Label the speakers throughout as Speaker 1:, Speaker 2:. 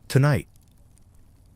Speaker 1: Tonight,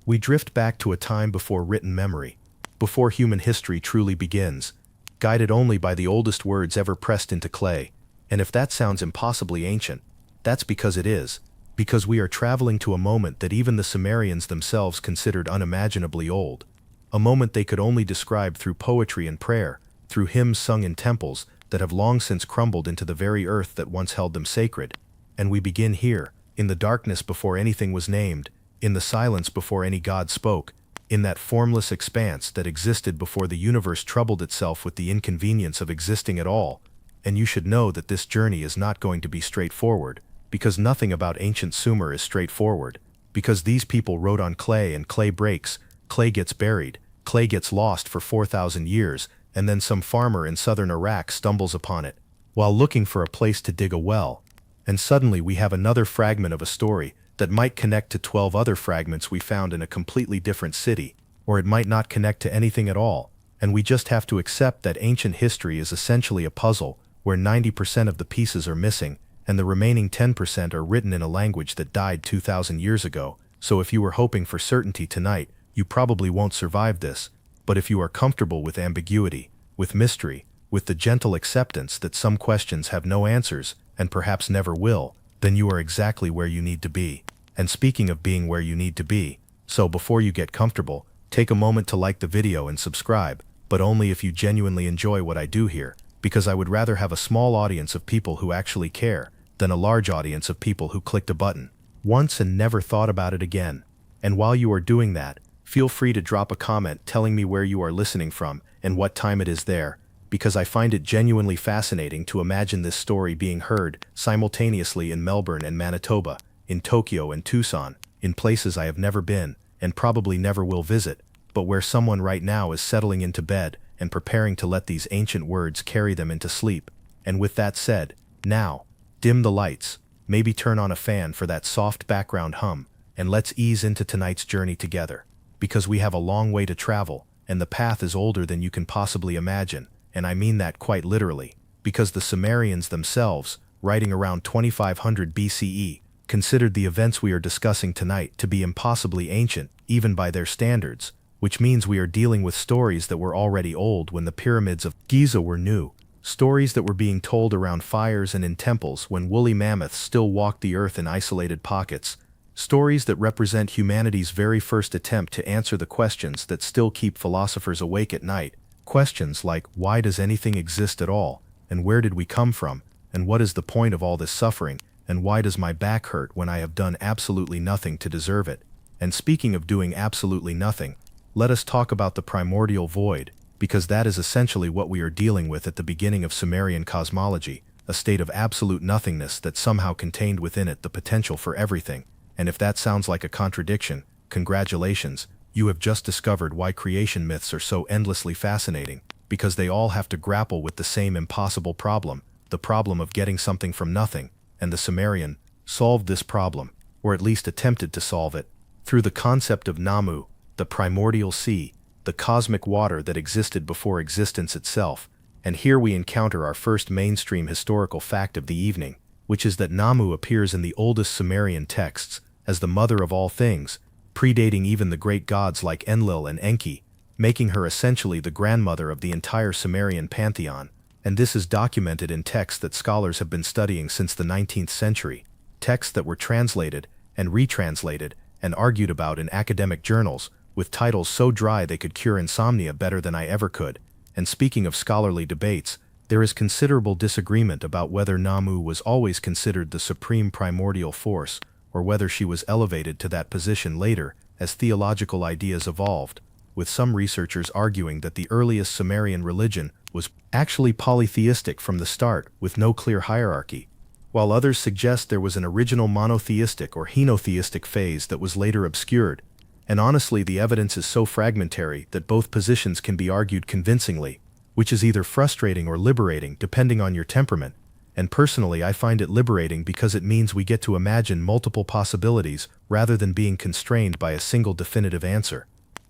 Speaker 1: we drift back to a time before written memory, before human history truly begins, guided only by the oldest words ever pressed into clay. And if that sounds impossibly ancient, that's because it is, because we are traveling to a moment that even the Sumerians themselves considered unimaginably old, a moment they could only describe through poetry and prayer, through hymns sung in temples that have long since crumbled into the very earth that once held them sacred. And we begin here, in the darkness before anything was named, in the silence before any god spoke, in that formless expanse that existed before the universe troubled itself with the inconvenience of existing at all. And you should know that this journey is not going to be straightforward, because nothing about ancient Sumer is straightforward, because these people wrote on clay and clay breaks, clay gets buried, clay gets lost for 4,000 years, and then some farmer in southern Iraq stumbles upon it, while looking for a place to dig a well. And suddenly we have another fragment of a story that might connect to 12 other fragments we found in a completely different city, or it might not connect to anything at all, and we just have to accept that ancient history is essentially a puzzle where 90% of the pieces are missing, and the remaining 10% are written in a language that died 2,000 years ago. So if you were hoping for certainty tonight, you probably won't survive this, but if you are comfortable with ambiguity, with mystery, with the gentle acceptance that some questions have no answers, and perhaps never will, then you are exactly where you need to be. And speaking of being where you need to be, so before you get comfortable, take a moment to like the video and subscribe, but only if you genuinely enjoy what I do here, because I would rather have a small audience of people who actually care than a large audience of people who clicked a button once and never thought about it again. And while you are doing that, feel free to drop a comment telling me where you are listening from and what time it is there, because I find it genuinely fascinating to imagine this story being heard simultaneously in Melbourne and Manitoba, in Tokyo and Tucson, in places I have never been and probably never will visit, but where someone right now is settling into bed and preparing to let these ancient words carry them into sleep. And with that said, now, dim the lights, maybe turn on a fan for that soft background hum, and let's ease into tonight's journey together, because we have a long way to travel, and the path is older than you can possibly imagine. And I mean that quite literally, because the Sumerians themselves, writing around 2500 BCE, considered the events we are discussing tonight to be impossibly ancient, even by their standards, which means we are dealing with stories that were already old when the pyramids of Giza were new, stories that were being told around fires and in temples when woolly mammoths still walked the earth in isolated pockets, stories that represent humanity's very first attempt to answer the questions that still keep philosophers awake at night. Questions like, why does anything exist at all, and where did we come from, and what is the point of all this suffering, and why does my back hurt when I have done absolutely nothing to deserve it? And speaking of doing absolutely nothing, let us talk about the primordial void, because that is essentially what we are dealing with at the beginning of Sumerian cosmology, a state of absolute nothingness that somehow contained within it the potential for everything. And if that sounds like a contradiction, congratulations. You have just discovered why creation myths are so endlessly fascinating, because they all have to grapple with the same impossible problem, the problem of getting something from nothing, and the Sumerian solved this problem, or at least attempted to solve it, through the concept of Namu, the primordial sea, the cosmic water that existed before existence itself. And here we encounter our first mainstream historical fact of the evening, which is that Namu appears in the oldest Sumerian texts as the mother of all things, predating even the great gods like Enlil and Enki, making her essentially the grandmother of the entire Sumerian pantheon. And this is documented in texts that scholars have been studying since the 19th century, texts that were translated and retranslated and argued about in academic journals, with titles so dry they could cure insomnia better than I ever could. And speaking of scholarly debates, there is considerable disagreement about whether Namu was always considered the supreme primordial force, or whether she was elevated to that position later as theological ideas evolved, with some researchers arguing that the earliest Sumerian religion was actually polytheistic from the start with no clear hierarchy, while others suggest there was an original monotheistic or henotheistic phase that was later obscured. And honestly, the evidence is so fragmentary that both positions can be argued convincingly, which is either frustrating or liberating depending on your temperament. And personally, I find it liberating because it means we get to imagine multiple possibilities rather than being constrained by a single definitive answer.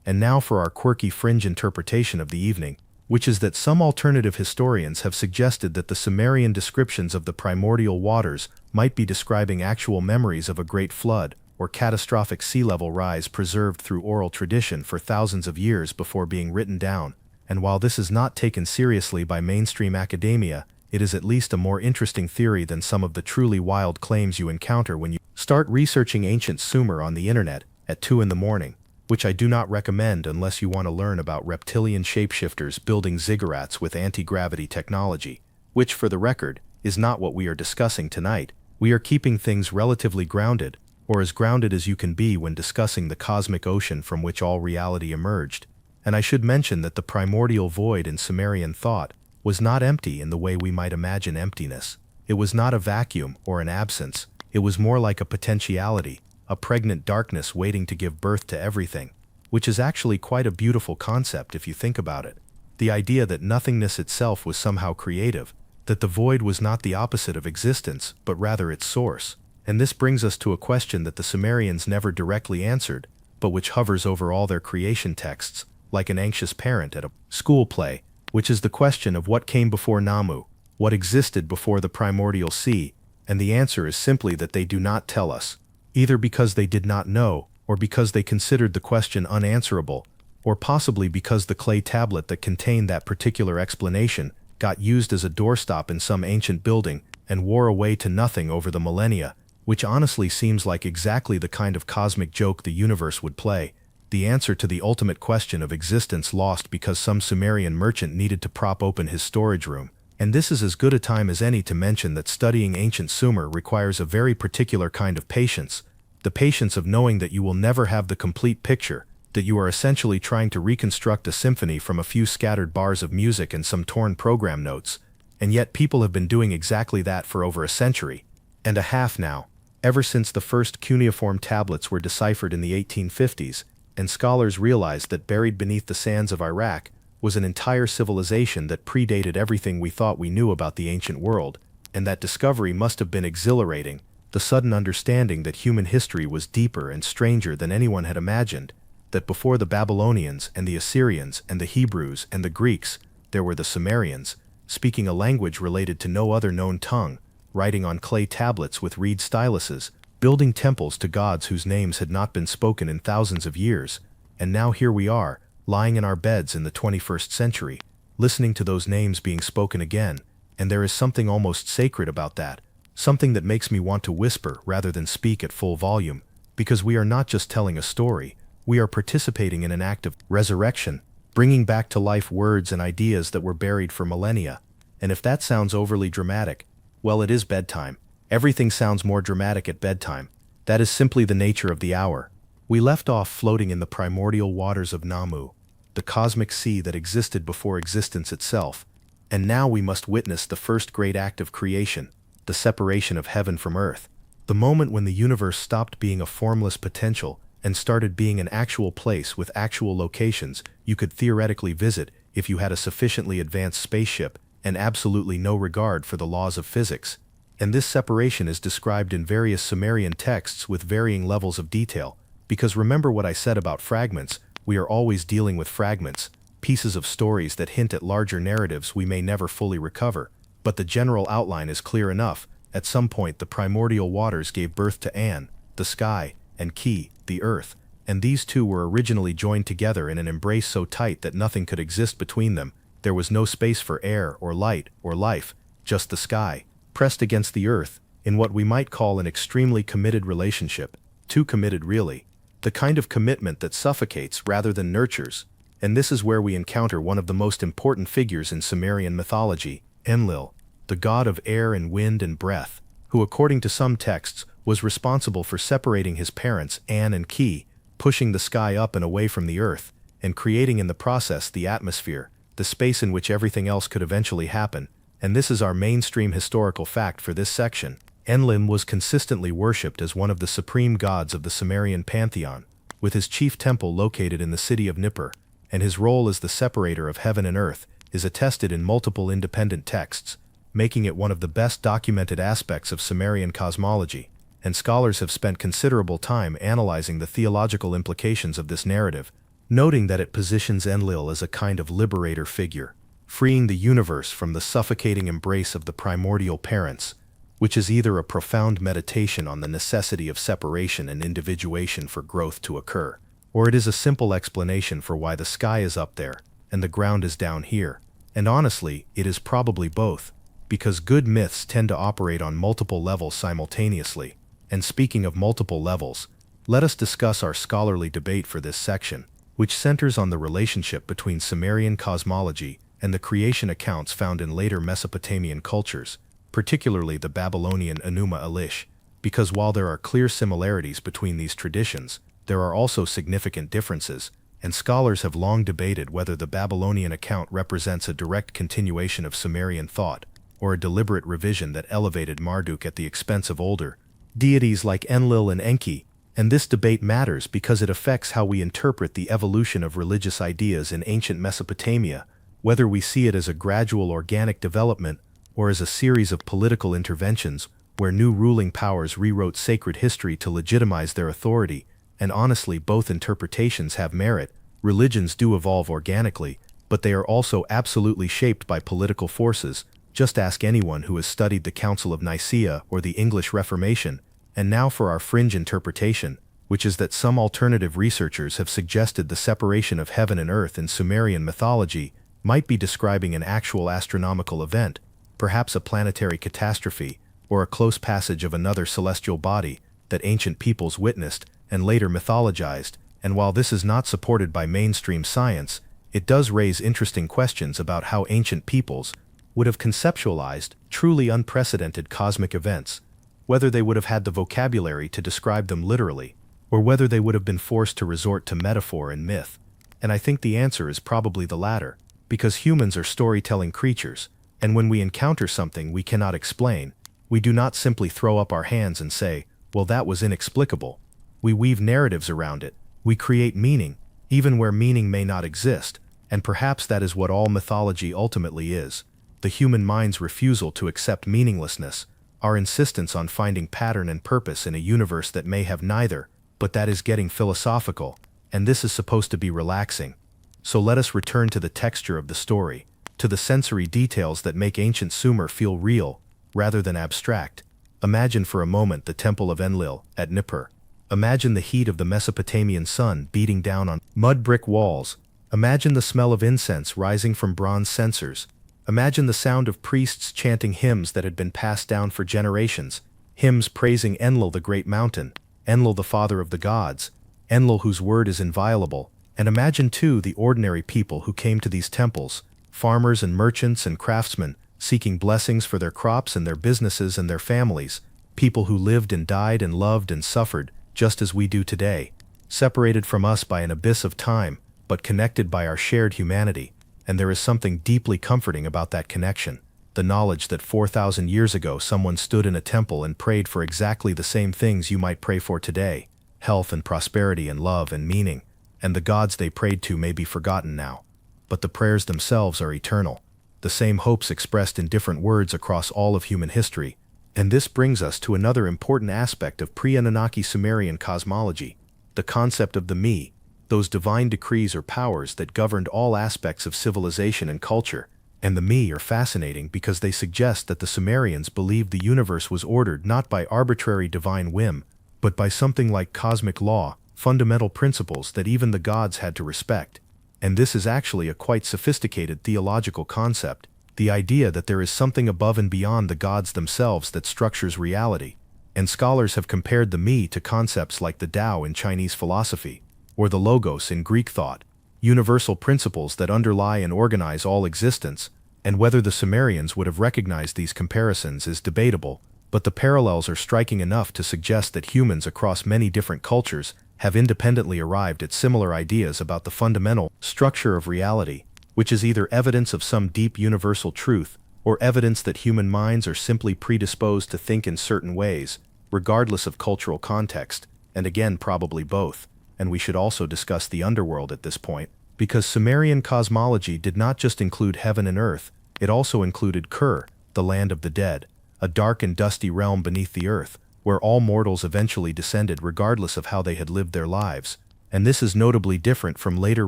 Speaker 1: And now for our quirky fringe interpretation of the evening, which is that some alternative historians have suggested that the Sumerian descriptions of the primordial waters might be describing actual memories of a great flood, or catastrophic sea level rise preserved through oral tradition for thousands of years before being written down, and while this is not taken seriously by mainstream academia, it is at least a more interesting theory than some of the truly wild claims you encounter when you start researching ancient Sumer on the internet at 2 in the morning, which I do not recommend unless you want to learn about reptilian shapeshifters building ziggurats with anti-gravity technology, which, for the record, is not what we are discussing tonight. We are keeping things relatively grounded, or as grounded as you can be when discussing the cosmic ocean from which all reality emerged. And I should mention that the primordial void in Sumerian thought was not empty in the way we might imagine emptiness. It was not a vacuum or an absence. It was more like a potentiality, a pregnant darkness waiting to give birth to everything, which is actually quite a beautiful concept if you think about it. The idea that nothingness itself was somehow creative, that the void was not the opposite of existence, but rather its source. And this brings us to a question that the Sumerians never directly answered, but which hovers over all their creation texts, like an anxious parent at a school play, which is the question of what came before Namu, what existed before the primordial sea, and the answer is simply that they do not tell us, either because they did not know, or because they considered the question unanswerable, or possibly because the clay tablet that contained that particular explanation got used as a doorstop in some ancient building and wore away to nothing over the millennia, which honestly seems like exactly the kind of cosmic joke the universe would play, the answer to the ultimate question of existence lost because some Sumerian merchant needed to prop open his storage room. And this is as good a time as any to mention that studying ancient Sumer requires a very particular kind of patience, the patience of knowing that you will never have the complete picture, that you are essentially trying to reconstruct a symphony from a few scattered bars of music and some torn program notes, and yet people have been doing exactly that for over a century and a half now, ever since the first cuneiform tablets were deciphered in the 1850s, and scholars realized that buried beneath the sands of Iraq was an entire civilization that predated everything we thought we knew about the ancient world, and that discovery must have been exhilarating, the sudden understanding that human history was deeper and stranger than anyone had imagined, that before the Babylonians and the Assyrians and the Hebrews and the Greeks, there were the Sumerians, speaking a language related to no other known tongue, writing on clay tablets with reed styluses, building temples to gods whose names had not been spoken in thousands of years, and now here we are, lying in our beds in the 21st century, listening to those names being spoken again, and there is something almost sacred about that, something that makes me want to whisper rather than speak at full volume, because we are not just telling a story, we are participating in an act of resurrection, bringing back to life words and ideas that were buried for millennia. And if that sounds overly dramatic, well, it is bedtime. Everything sounds more dramatic at bedtime. That is simply the nature of the hour. We left off floating in the primordial waters of Namu, the cosmic sea that existed before existence itself, and now we must witness the first great act of creation, the separation of heaven from earth, the moment when the universe stopped being a formless potential and started being an actual place with actual locations you could theoretically visit if you had a sufficiently advanced spaceship and absolutely no regard for the laws of physics. And this separation is described in various Sumerian texts with varying levels of detail, because remember what I said about fragments, we are always dealing with fragments, pieces of stories that hint at larger narratives we may never fully recover, but the general outline is clear enough. At some point the primordial waters gave birth to An, the sky, and Ki, the earth, and these two were originally joined together in an embrace so tight that nothing could exist between them. There was no space for air or light or life, just the sky, pressed against the earth, in what we might call an extremely committed relationship, too committed really, the kind of commitment that suffocates rather than nurtures. And this is where we encounter one of the most important figures in Sumerian mythology, Enlil, the god of air and wind and breath, who according to some texts was responsible for separating his parents An and Ki, pushing the sky up and away from the earth, and creating in the process the atmosphere, the space in which everything else could eventually happen. And this is our mainstream historical fact for this section. Enlil was consistently worshipped as one of the supreme gods of the Sumerian pantheon, with his chief temple located in the city of Nippur, and his role as the separator of heaven and earth is attested in multiple independent texts, making it one of the best documented aspects of Sumerian cosmology, and scholars have spent considerable time analyzing the theological implications of this narrative, noting that it positions Enlil as a kind of liberator figure, freeing the universe from the suffocating embrace of the primordial parents, which is either a profound meditation on the necessity of separation and individuation for growth to occur, or it is a simple explanation for why the sky is up there and the ground is down here. And honestly, it is probably both, because good myths tend to operate on multiple levels simultaneously. And speaking of multiple levels, let us discuss our scholarly debate for this section, which centers on the relationship between Sumerian cosmology and the creation accounts found in later Mesopotamian cultures, particularly the Babylonian Enuma Elish, because while there are clear similarities between these traditions, there are also significant differences, and scholars have long debated whether the Babylonian account represents a direct continuation of Sumerian thought, or a deliberate revision that elevated Marduk at the expense of older deities like Enlil and Enki. And this debate matters because it affects how we interpret the evolution of religious ideas in ancient Mesopotamia, whether we see it as a gradual organic development or as a series of political interventions where new ruling powers rewrote sacred history to legitimize their authority. And honestly, both interpretations have merit. Religions do evolve organically, but they are also absolutely shaped by political forces. Just ask anyone who has studied the Council of Nicaea or the English Reformation. And now for our fringe interpretation, which is that some alternative researchers have suggested the separation of heaven and earth in Sumerian mythology might be describing an actual astronomical event, perhaps a planetary catastrophe, or a close passage of another celestial body that ancient peoples witnessed and later mythologized. And while this is not supported by mainstream science, it does raise interesting questions about how ancient peoples would have conceptualized truly unprecedented cosmic events, whether they would have had the vocabulary to describe them literally, or whether they would have been forced to resort to metaphor and myth. And I think the answer is probably the latter, because humans are storytelling creatures, and when we encounter something we cannot explain, we do not simply throw up our hands and say, well, that was inexplicable. We weave narratives around it. We create meaning, even where meaning may not exist, and perhaps that is what all mythology ultimately is: the human mind's refusal to accept meaninglessness, our insistence on finding pattern and purpose in a universe that may have neither. But that is getting philosophical, and this is supposed to be relaxing. So let us return to the texture of the story, to the sensory details that make ancient Sumer feel real, rather than abstract. Imagine for a moment the Temple of Enlil at Nippur. Imagine the heat of the Mesopotamian sun beating down on mud brick walls. Imagine the smell of incense rising from bronze censers. Imagine the sound of priests chanting hymns that had been passed down for generations, hymns praising Enlil the great mountain, Enlil the father of the gods, Enlil whose word is inviolable. And imagine too the ordinary people who came to these temples, farmers and merchants and craftsmen, seeking blessings for their crops and their businesses and their families, people who lived and died and loved and suffered, just as we do today, separated from us by an abyss of time, but connected by our shared humanity. And there is something deeply comforting about that connection, the knowledge that 4,000 years ago someone stood in a temple and prayed for exactly the same things you might pray for today: health and prosperity and love and meaning. And the gods they prayed to may be forgotten now, but the prayers themselves are eternal, the same hopes expressed in different words across all of human history. And this brings us to another important aspect of pre-Anunnaki Sumerian cosmology, the concept of the me, those divine decrees or powers that governed all aspects of civilization and culture. And the me are fascinating because they suggest that the Sumerians believed the universe was ordered not by arbitrary divine whim, but by something like cosmic law, fundamental principles that even the gods had to respect. And this is actually a quite sophisticated theological concept, the idea that there is something above and beyond the gods themselves that structures reality. And scholars have compared the me to concepts like the Tao in Chinese philosophy, or the Logos in Greek thought, universal principles that underlie and organize all existence. And whether the Sumerians would have recognized these comparisons is debatable, but the parallels are striking enough to suggest that humans across many different cultures have independently arrived at similar ideas about the fundamental structure of reality, which is either evidence of some deep universal truth, or evidence that human minds are simply predisposed to think in certain ways, regardless of cultural context, and again probably both. And we should also discuss the underworld at this point, because Sumerian cosmology did not just include heaven and earth, it also included Kur, the land of the dead, a dark and dusty realm beneath the earth, where all mortals eventually descended regardless of how they had lived their lives. And this is notably different from later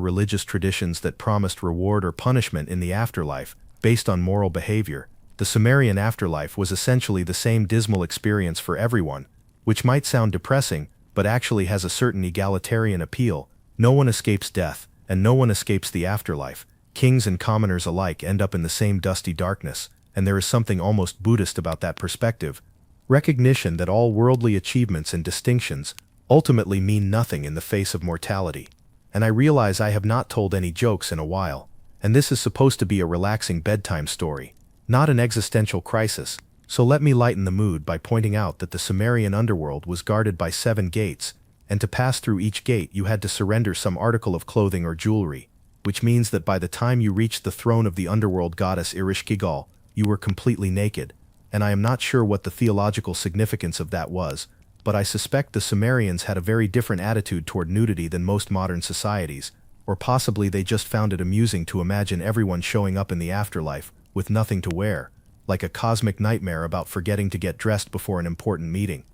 Speaker 1: religious traditions that promised reward or punishment in the afterlife, based on moral behavior. The Sumerian afterlife was essentially the same dismal experience for everyone, which might sound depressing, but actually has a certain egalitarian appeal. No one escapes death, and no one escapes the afterlife. Kings and commoners alike end up in the same dusty darkness, and there is something almost Buddhist about that perspective. Recognition that all worldly achievements and distinctions ultimately mean nothing in the face of mortality. And I realize I have not told any jokes in a while, and this is supposed to be a relaxing bedtime story, not an existential crisis, so let me lighten the mood by pointing out that the Sumerian underworld was guarded by 7 gates, and to pass through each gate you had to surrender some article of clothing or jewelry, which means that by the time you reached the throne of the underworld goddess Ereshkigal, you were completely naked, and I am not sure what the theological significance of that was, but I suspect the Sumerians had a very different attitude toward nudity than most modern societies, or possibly they just found it amusing to imagine everyone showing up in the afterlife with nothing to wear, like a cosmic nightmare about forgetting to get dressed before an important meeting.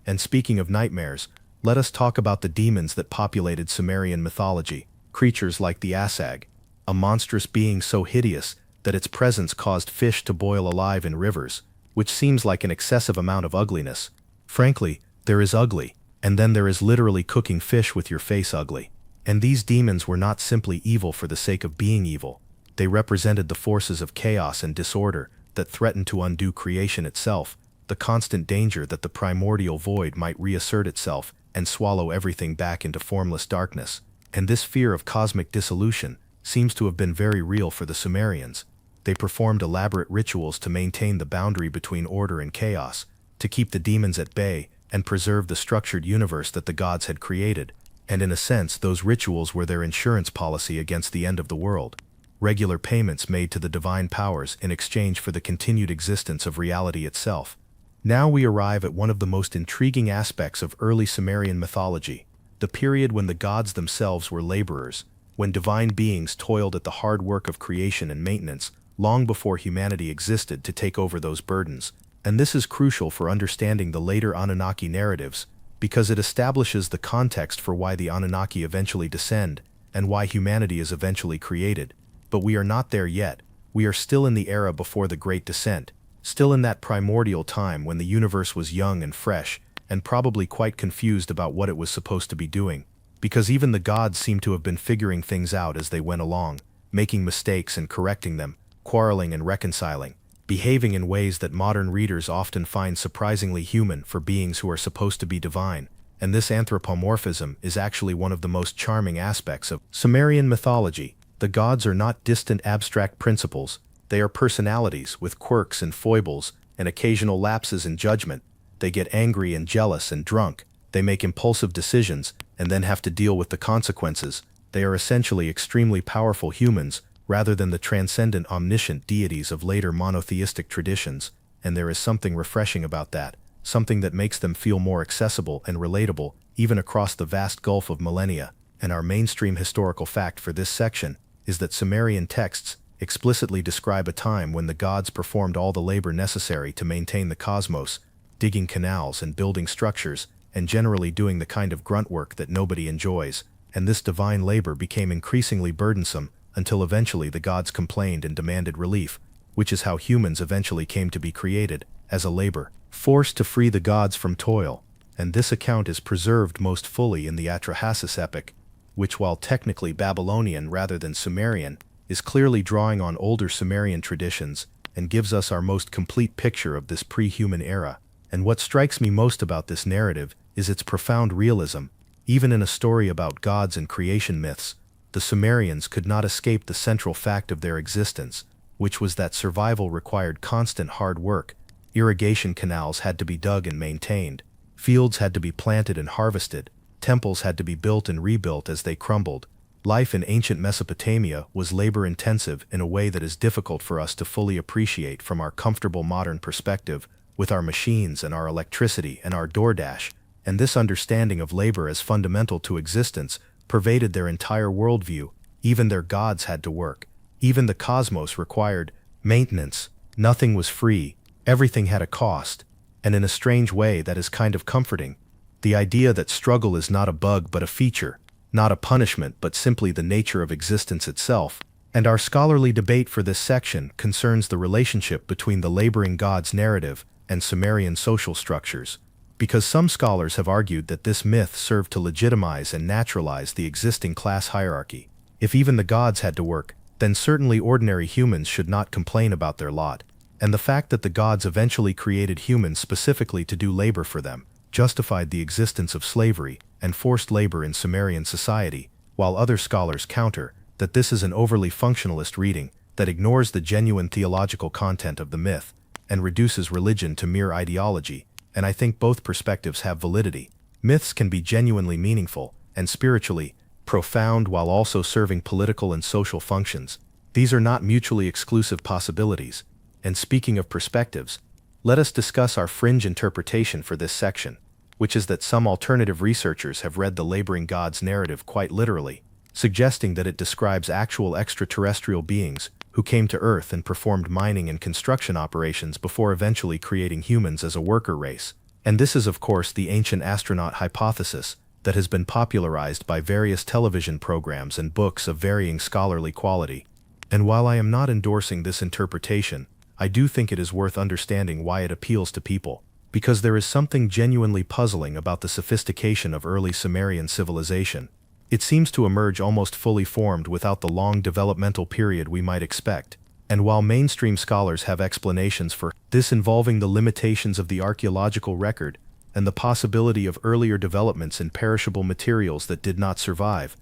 Speaker 1: And speaking of nightmares, let us talk about the demons that populated Sumerian mythology, creatures like the Asag, a monstrous being so hideous that its presence caused fish to boil alive in rivers, which seems like an excessive amount of ugliness. Frankly, there is ugly, and then there is literally cooking fish with your face ugly. And these demons were not simply evil for the sake of being evil. They represented the forces of chaos and disorder that threatened to undo creation itself, the constant danger that the primordial void might reassert itself and swallow everything back into formless darkness. And this fear of cosmic dissolution seems to have been very real for the Sumerians. They performed elaborate rituals to maintain the boundary between order and chaos, to keep the demons at bay and preserve the structured universe that the gods had created, and in a sense those rituals were their insurance policy against the end of the world, regular payments made to the divine powers in exchange for the continued existence of reality itself. Now we arrive at one of the most intriguing aspects of early Sumerian mythology, the period when the gods themselves were laborers, when divine beings toiled at the hard work of creation and maintenance long before humanity existed to take over those burdens. And this is crucial for understanding the later Anunnaki narratives, because it establishes the context for why the Anunnaki eventually descend, and why humanity is eventually created. But we are not there yet. We are still in the era before the Great Descent, still in that primordial time when the universe was young and fresh, and probably quite confused about what it was supposed to be doing, because even the gods seem to have been figuring things out as they went along, making mistakes and correcting them, quarreling and reconciling, behaving in ways that modern readers often find surprisingly human for beings who are supposed to be divine. And this anthropomorphism is actually one of the most charming aspects of Sumerian mythology. The gods are not distant abstract principles, they are personalities with quirks and foibles and occasional lapses in judgment. They get angry and jealous and drunk, they make impulsive decisions and then have to deal with the consequences. They are essentially extremely powerful humans, rather than the transcendent omniscient deities of later monotheistic traditions, and there is something refreshing about that, something that makes them feel more accessible and relatable, even across the vast gulf of millennia. And our mainstream historical fact for this section is that Sumerian texts explicitly describe a time when the gods performed all the labor necessary to maintain the cosmos, digging canals and building structures, and generally doing the kind of grunt work that nobody enjoys, and this divine labor became increasingly burdensome, until eventually the gods complained and demanded relief, which is how humans eventually came to be created, as a labor force to free the gods from toil. And this account is preserved most fully in the Atrahasis epic, which, while technically Babylonian rather than Sumerian, is clearly drawing on older Sumerian traditions and gives us our most complete picture of this pre-human era. And what strikes me most about this narrative is its profound realism. Even in a story about gods and creation myths, the Sumerians could not escape the central fact of their existence, which was that survival required constant hard work. Irrigation canals had to be dug and maintained, fields had to be planted and harvested, temples had to be built and rebuilt as they crumbled. Life in ancient Mesopotamia was labor-intensive in a way that is difficult for us to fully appreciate from our comfortable modern perspective, with our machines and our electricity and our DoorDash. And this understanding of labor as fundamental to existence pervaded their entire worldview. Even their gods had to work. Even the cosmos required maintenance. Nothing was free. Everything had a cost. And in a strange way that is kind of comforting. The idea that struggle is not a bug but a feature, not a punishment but simply the nature of existence itself. And our scholarly debate for this section concerns the relationship between the laboring gods narrative and Sumerian social structures, because some scholars have argued that this myth served to legitimize and naturalize the existing class hierarchy. If even the gods had to work, then certainly ordinary humans should not complain about their lot, and the fact that the gods eventually created humans specifically to do labor for them justified the existence of slavery and forced labor in Sumerian society, while other scholars counter that this is an overly functionalist reading that ignores the genuine theological content of the myth and reduces religion to mere ideology, and I think both perspectives have validity. Myths can be genuinely meaningful and spiritually profound while also serving political and social functions. These are not mutually exclusive possibilities. And speaking of perspectives, let us discuss our fringe interpretation for this section, which is that some alternative researchers have read the laboring gods narrative quite literally, suggesting that it describes actual extraterrestrial beings who came to Earth and performed mining and construction operations before eventually creating humans as a worker race. And this is of course the ancient astronaut hypothesis that has been popularized by various television programs and books of varying scholarly quality. And while I am not endorsing this interpretation, I do think it is worth understanding why it appeals to people, because there is something genuinely puzzling about the sophistication of early Sumerian civilization. It seems to emerge almost fully formed without the long developmental period we might expect. And while mainstream scholars have explanations for this involving the limitations of the archaeological record and the possibility of earlier developments in perishable materials that did not survive,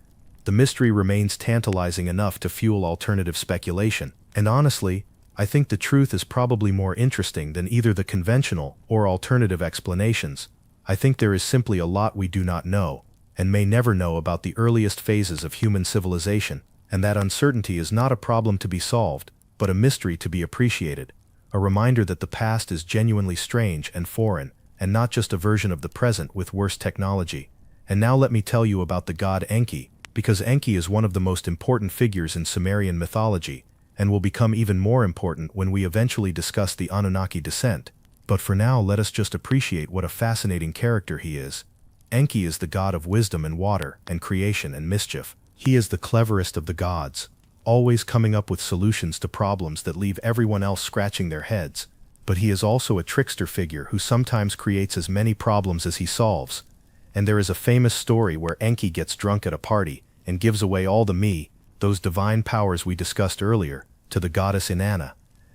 Speaker 1: the mystery remains tantalizing enough to fuel alternative speculation. And honestly, I think the truth is probably more interesting than either the conventional or alternative explanations. I think there is simply a lot we do not know, and may never know about the earliest phases of human civilization, and that uncertainty is not a problem to be solved, but a mystery to be appreciated, a reminder that the past is genuinely strange and foreign, and not just a version of the present with worse technology. And now let me tell you about the god Enki, because Enki is one of the most important figures in Sumerian mythology, and will become even more important when we eventually discuss the Anunnaki descent. But for now, let us just appreciate what a fascinating character he is. Enki is the god of wisdom and water, and creation and mischief. He is the cleverest of the gods, always coming up with solutions to problems that leave everyone else scratching their heads. But he is also a trickster figure who sometimes creates as many problems as he solves. And there is a famous story where Enki gets drunk at a party and gives away all the those divine powers we discussed earlier, to the goddess Inanna.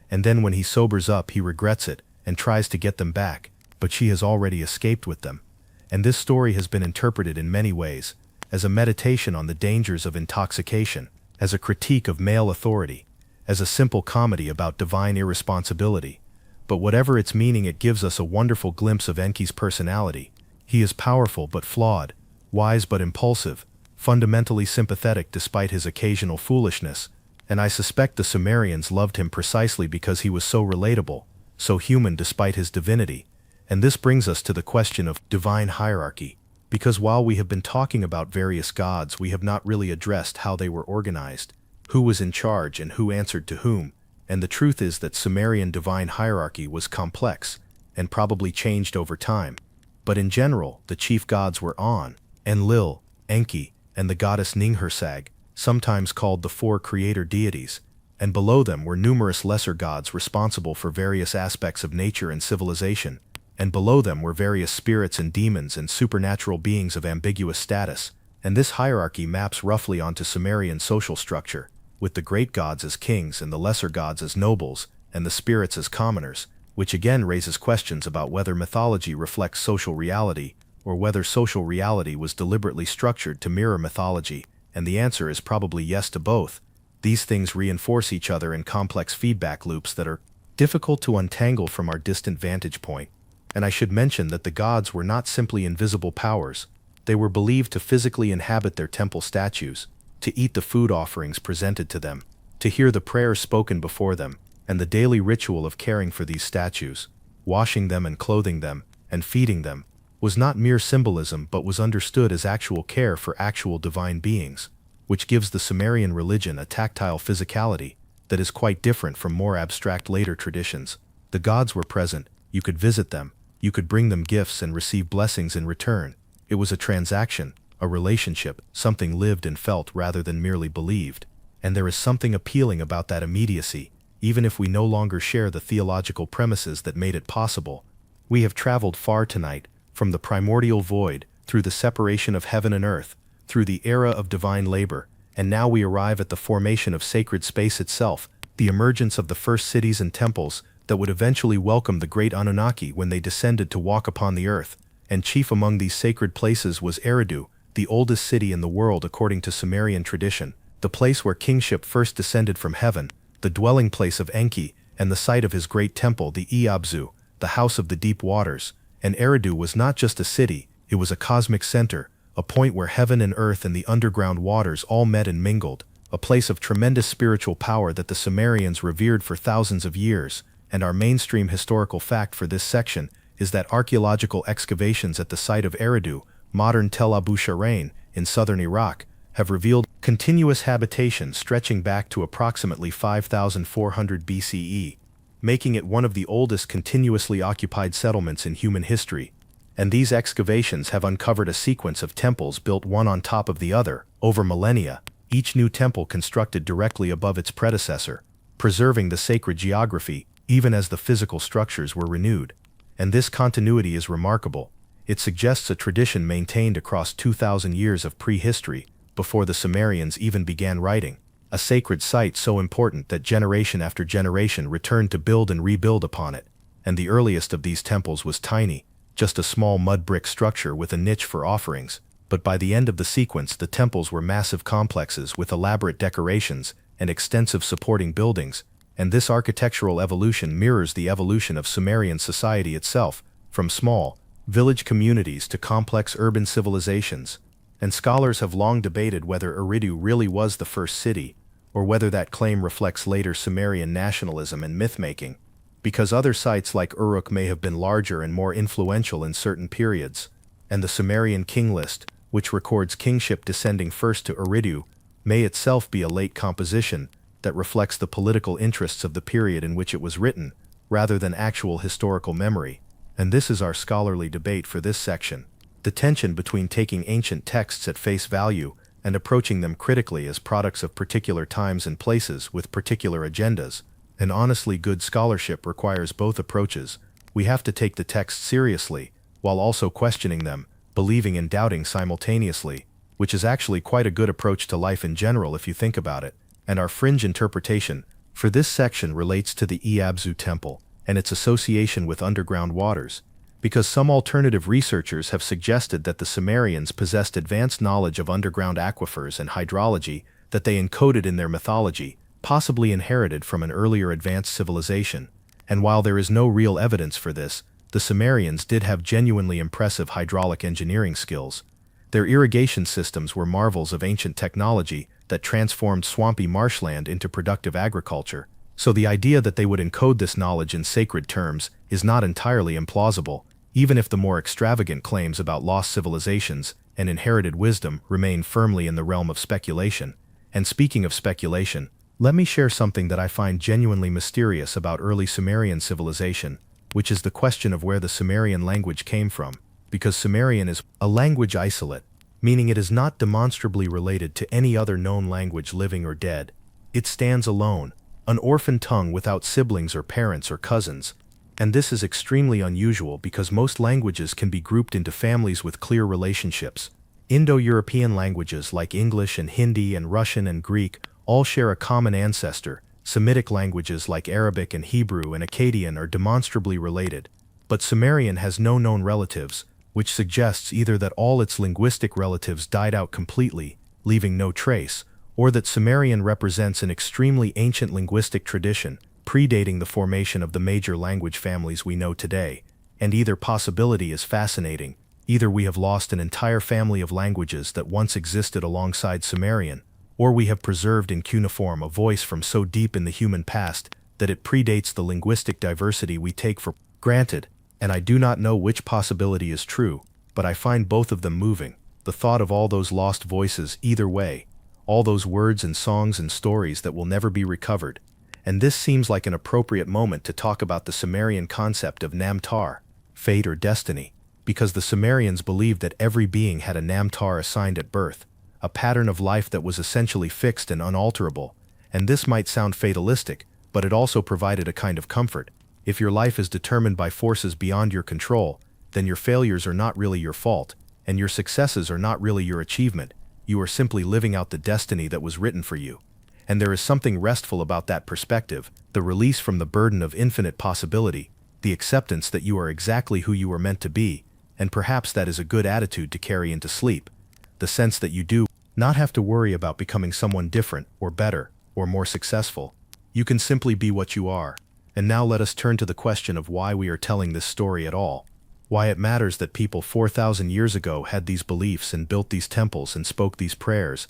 Speaker 1: And then when he sobers up, he regrets it and tries to get them back, but she has already escaped with them. And this story has been interpreted in many ways, as a meditation on the dangers of intoxication, as a critique of male authority, as a simple comedy about divine irresponsibility. But whatever its meaning, it gives us a wonderful glimpse of Enki's personality. He is powerful but flawed, wise but impulsive, fundamentally sympathetic despite his occasional foolishness, and I suspect the Sumerians loved him precisely because he was so relatable, so human despite his divinity. And this brings us to the question of divine hierarchy, because while we have been talking about various gods, we have not really addressed how they were organized, who was in charge and who answered to whom. And the truth is that Sumerian divine hierarchy was complex and probably changed over time. But in general, the chief gods were An, Enlil, Enki, and the goddess Ninghersag, sometimes called the four creator deities, and below them were numerous lesser gods responsible for various aspects of nature and civilization, and below them were various spirits and demons and supernatural beings of ambiguous status, and this hierarchy maps roughly onto Sumerian social structure, with the great gods as kings and the lesser gods as nobles, and the spirits as commoners, which again raises questions about whether mythology reflects social reality, or whether social reality was deliberately structured to mirror mythology, and the answer is probably yes to both. These things reinforce each other in complex feedback loops that are difficult to untangle from our distant vantage point. And I should mention that the gods were not simply invisible powers. They were believed to physically inhabit their temple statues, to eat the food offerings presented to them, to hear the prayers spoken before them, and the daily ritual of caring for these statues, washing them and clothing them, and feeding them, was not mere symbolism but was understood as actual care for actual divine beings, which gives the Sumerian religion a tactile physicality that is quite different from more abstract later traditions. The gods were present, you could visit them, you could bring them gifts and receive blessings in return. It was a transaction, a relationship, something lived and felt rather than merely believed. And there is something appealing about that immediacy, even if we no longer share the theological premises that made it possible. We have traveled far tonight, from the primordial void, through the separation of heaven and earth, through the era of divine labor, and now we arrive at the formation of sacred space itself, the emergence of the first cities and temples that would eventually welcome the great Anunnaki when they descended to walk upon the earth. And chief among these sacred places was Eridu, the oldest city in the world according to Sumerian tradition, the place where kingship first descended from heaven, the dwelling place of Enki, and the site of his great temple, the Iabzu, the house of the deep waters. And Eridu was not just a city, it was a cosmic center, a point where heaven and earth and the underground waters all met and mingled, a place of tremendous spiritual power that the Sumerians revered for thousands of years. And our mainstream historical fact for this section is that archaeological excavations at the site of Eridu, modern Tel Abu Sharain, in southern Iraq, have revealed continuous habitation stretching back to approximately 5,400 BCE, making it one of the oldest continuously occupied settlements in human history. And these excavations have uncovered a sequence of temples built one on top of the other, over millennia, each new temple constructed directly above its predecessor, preserving the sacred geography, even as the physical structures were renewed. And this continuity is remarkable. It suggests a tradition maintained across 2,000 years of prehistory, before the Sumerians even began writing, a sacred site so important that generation after generation returned to build and rebuild upon it. And the earliest of these temples was tiny, just a small mud brick structure with a niche for offerings. But by the end of the sequence, the temples were massive complexes with elaborate decorations and extensive supporting buildings. And this architectural evolution mirrors the evolution of Sumerian society itself, from small, village communities to complex urban civilizations. And scholars have long debated whether Eridu really was the first city, or whether that claim reflects later Sumerian nationalism and myth-making, because other sites like Uruk may have been larger and more influential in certain periods. And the Sumerian king list, which records kingship descending first to Eridu, may itself be a late composition that reflects the political interests of the period in which it was written, rather than actual historical memory. And this is our scholarly debate for this section. The tension between taking ancient texts at face value and approaching them critically as products of particular times and places with particular agendas. And honestly, good scholarship requires both approaches. We have to take the text seriously, while also questioning them, believing and doubting simultaneously, which is actually quite a good approach to life in general if you think about it. And our fringe interpretation for this section relates to the Iabzu temple and its association with underground waters, because some alternative researchers have suggested that the Sumerians possessed advanced knowledge of underground aquifers and hydrology that they encoded in their mythology, possibly inherited from an earlier advanced civilization. And while there is no real evidence for this, the Sumerians did have genuinely impressive hydraulic engineering skills. Their irrigation systems were marvels of ancient technology that transformed swampy marshland into productive agriculture. So the idea that they would encode this knowledge in sacred terms is not entirely implausible, even if the more extravagant claims about lost civilizations and inherited wisdom remain firmly in the realm of speculation. And speaking of speculation, let me share something that I find genuinely mysterious about early Sumerian civilization, which is the question of where the Sumerian language came from, because Sumerian is a language isolate, meaning it is not demonstrably related to any other known language living or dead. It stands alone, an orphan tongue without siblings or parents or cousins. And this is extremely unusual because most languages can be grouped into families with clear relationships. Indo-European languages like English and Hindi and Russian and Greek all share a common ancestor. Semitic languages like Arabic and Hebrew and Akkadian are demonstrably related. But Sumerian has no known relatives, which suggests either that all its linguistic relatives died out completely, leaving no trace, or that Sumerian represents an extremely ancient linguistic tradition, predating the formation of the major language families we know today. And either possibility is fascinating. Either we have lost an entire family of languages that once existed alongside Sumerian, or we have preserved in cuneiform a voice from so deep in the human past that it predates the linguistic diversity we take for granted. And I do not know which possibility is true, but I find both of them moving. The thought of all those lost voices either way, all those words and songs and stories that will never be recovered. And this seems like an appropriate moment to talk about the Sumerian concept of Namtar, fate or destiny, because the Sumerians believed that every being had a Namtar assigned at birth, a pattern of life that was essentially fixed and unalterable. And this might sound fatalistic, but it also provided a kind of comfort. If your life is determined by forces beyond your control, then your failures are not really your fault, and your successes are not really your achievement. You are simply living out the destiny that was written for you. And there is something restful about that perspective, the release from the burden of infinite possibility, the acceptance that you are exactly who you were meant to be, and perhaps that is a good attitude to carry into sleep. The sense that you do not have to worry about becoming someone different, or better, or more successful. You can simply be what you are. And now let us turn to the question of why we are telling this story at all. Why it matters that people 4,000 years ago had these beliefs and built these temples and spoke these prayers.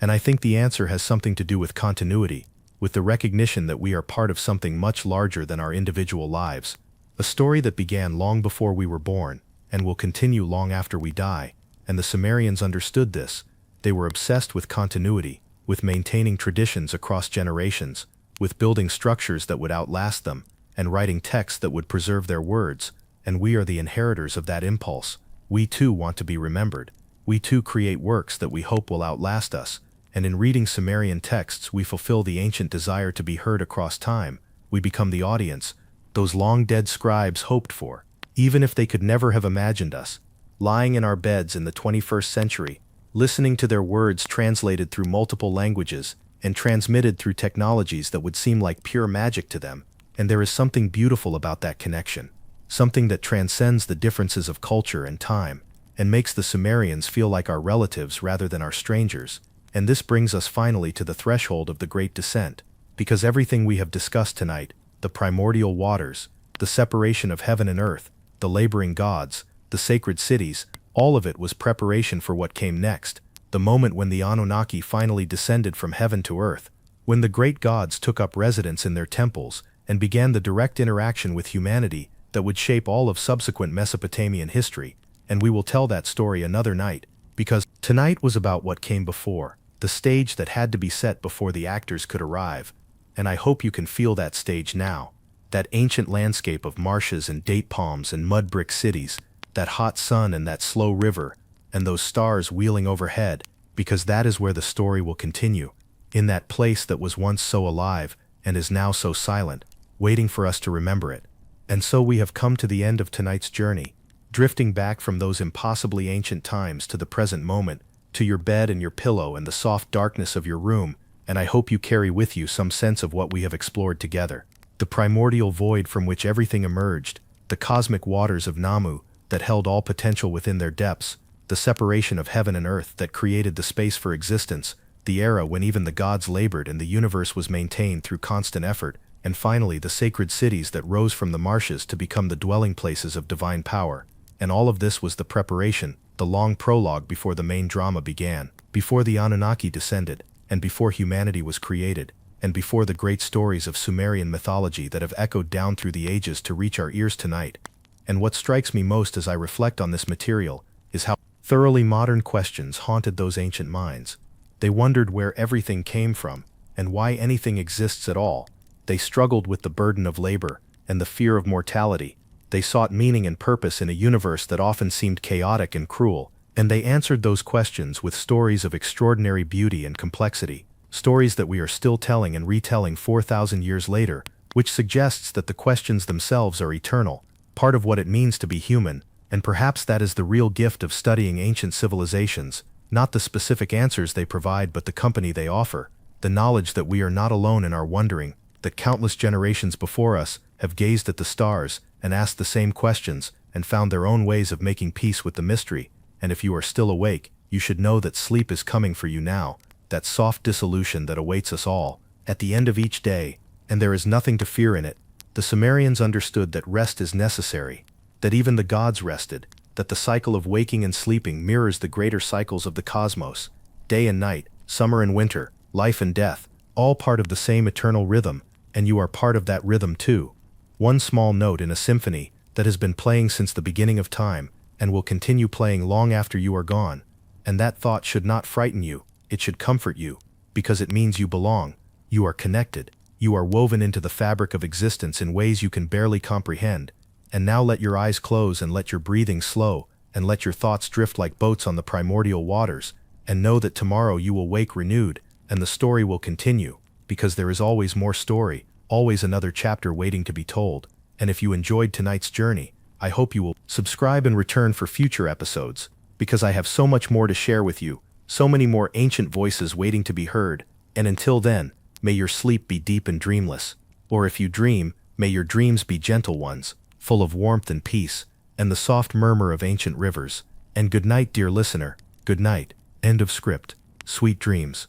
Speaker 1: And I think the answer has something to do with continuity, with the recognition that we are part of something much larger than our individual lives. A story that began long before we were born, and will continue long after we die. And the Sumerians understood this. They were obsessed with continuity, with maintaining traditions across generations, with building structures that would outlast them, and writing texts that would preserve their words. And we are the inheritors of that impulse. We too want to be remembered. We too create works that we hope will outlast us. And in reading Sumerian texts, we fulfill the ancient desire to be heard across time. We become the audience those long-dead scribes hoped for, even if they could never have imagined us, lying in our beds in the 21st century, listening to their words translated through multiple languages and transmitted through technologies that would seem like pure magic to them. And there is something beautiful about that connection, something that transcends the differences of culture and time, and makes the Sumerians feel like our relatives rather than our strangers. And this brings us finally to the threshold of the Great Descent, because everything we have discussed tonight, the primordial waters, the separation of heaven and earth, the laboring gods, the sacred cities, all of it was preparation for what came next, the moment when the Anunnaki finally descended from heaven to earth, when the great gods took up residence in their temples and began the direct interaction with humanity that would shape all of subsequent Mesopotamian history. And we will tell that story another night, because tonight was about what came before, the stage that had to be set before the actors could arrive. And I hope you can feel that stage now, that ancient landscape of marshes and date palms and mud brick cities, that hot sun and that slow river, and those stars wheeling overhead, because that is where the story will continue, in that place that was once so alive and is now so silent, waiting for us to remember it. And so we have come to the end of tonight's journey, drifting back from those impossibly ancient times to the present moment, to your bed and your pillow and the soft darkness of your room, and I hope you carry with you some sense of what we have explored together. The primordial void from which everything emerged, the cosmic waters of Namu that held all potential within their depths, the separation of heaven and earth that created the space for existence, the era when even the gods labored and the universe was maintained through constant effort, and finally the sacred cities that rose from the marshes to become the dwelling places of divine power. And all of this was the preparation, the long prologue before the main drama began, before the Anunnaki descended, and before humanity was created, and before the great stories of Sumerian mythology that have echoed down through the ages to reach our ears tonight. And what strikes me most as I reflect on this material is how thoroughly modern questions haunted those ancient minds. They wondered where everything came from, and why anything exists at all. They struggled with the burden of labor and the fear of mortality. They sought meaning and purpose in a universe that often seemed chaotic and cruel, and they answered those questions with stories of extraordinary beauty and complexity, stories that we are still telling and retelling 4,000 years later, which suggests that the questions themselves are eternal, part of what it means to be human, and perhaps that is the real gift of studying ancient civilizations, not the specific answers they provide but the company they offer, the knowledge that we are not alone in our wondering, that countless generations before us have gazed at the stars and asked the same questions and found their own ways of making peace with the mystery. And if you are still awake, you should know that sleep is coming for you now, that soft dissolution that awaits us all, at the end of each day, and there is nothing to fear in it. The Sumerians understood that rest is necessary, that even the gods rested, that the cycle of waking and sleeping mirrors the greater cycles of the cosmos, day and night, summer and winter, life and death, all part of the same eternal rhythm, and you are part of that rhythm too. One small note in a symphony that has been playing since the beginning of time and will continue playing long after you are gone. And that thought should not frighten you, it should comfort you, because it means you belong, you are connected, you are woven into the fabric of existence in ways you can barely comprehend. And now let your eyes close and let your breathing slow, and let your thoughts drift like boats on the primordial waters, and know that tomorrow you will wake renewed, and the story will continue, because there is always more story, always another chapter waiting to be told. And if you enjoyed tonight's journey, I hope you will subscribe and return for future episodes, because I have so much more to share with you, so many more ancient voices waiting to be heard. And until then, may your sleep be deep and dreamless, or if you dream, may your dreams be gentle ones, full of warmth and peace, and the soft murmur of ancient rivers. And good night, dear listener, good night. End of script. Sweet dreams.